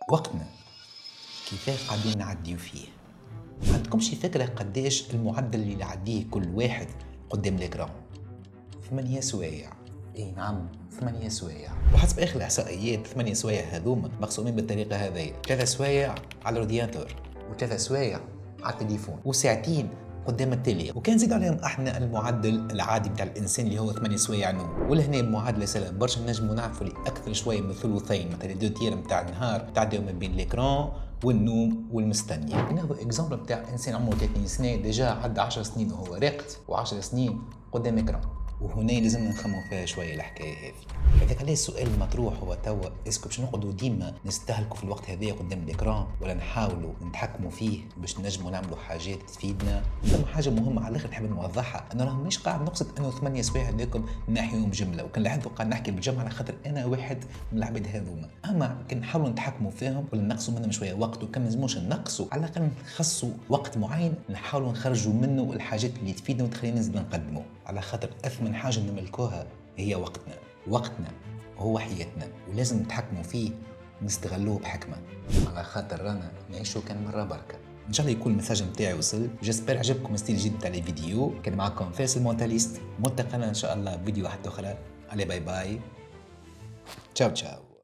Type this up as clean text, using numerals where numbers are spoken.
وقتنا كيفاه قاعدين نعديو فيه؟ ما عندكمش فكرة قداش المعدل اللي يعديه كل واحد قدام الإكران؟ 8 سوايع. اي نعم، 8 سوايع. وحسب اخر الاحصائيات 8 سوايع هذوما مقسومين بالطريقه هذه: 3 سوايع على الرادياتور، و3 سوايع على التليفون، وساعتين قدام التلي. وكان زيد عليهم احنا المعدل العادي بتاع الانسان اللي هو 8 سوايع نوم. ولهنا معادله سهله برشا، نجموا نعرفوا اللي اكثر شويه من ثلثين مثلا 2 تير نتاع النهار تعديو ما بين الاكران والنوم والمستنية. ناخذ اكزامبل بتاع انسان عمره 30 سنه ديجا عدى 10 سنين وهو راقد، و10 سنين قدام اكران. وهنا لازم نخمو فيها شويه الحكايه هذه. هذاك علاش السؤال المطروح هو توا: اسكو باش نقعدوا ديما نستهلكوا في الوقت هذا قدام الاكران، ولا نحاولوا نتحكموا فيه باش نجموا نعملوا حاجات تفيدنا؟ ثم حاجه مهمه على الاخر نحب نوضحها، انا راه مش قاعد نقصد انه 8 سوايع هذاكم نحيهم جمله، وكان لحد قاعد نحكي بالجمله على خاطر انا واحد من العباد هذوما. اما كان نحاولوا نتحكموا فيهم ولا نقصوا منهم شويه وقت، وكان لازموش نقصوا، على الاقل نخصوا وقت معين نحاولوا نخرجوا منه الحاجات اللي تفيدنا وتخلينا نزيد نقدموا، على خاطر اثمن حاجه نملكوها هي وقتنا هو حياتنا، ولازم نتحكموا فيه ونستغلوه بحكمه، على خاطر رانا نعيشوا كان مره بركه. ان شاء الله يكون المساج نتاعي وصل، جيسبر عجبكم ستيل جديد تاع الفيديو. كان معكم فاصل مونتاليست، ملتقينا ان شاء الله فيديو واحد اخرى. علي باي باي، تشاو تشاو.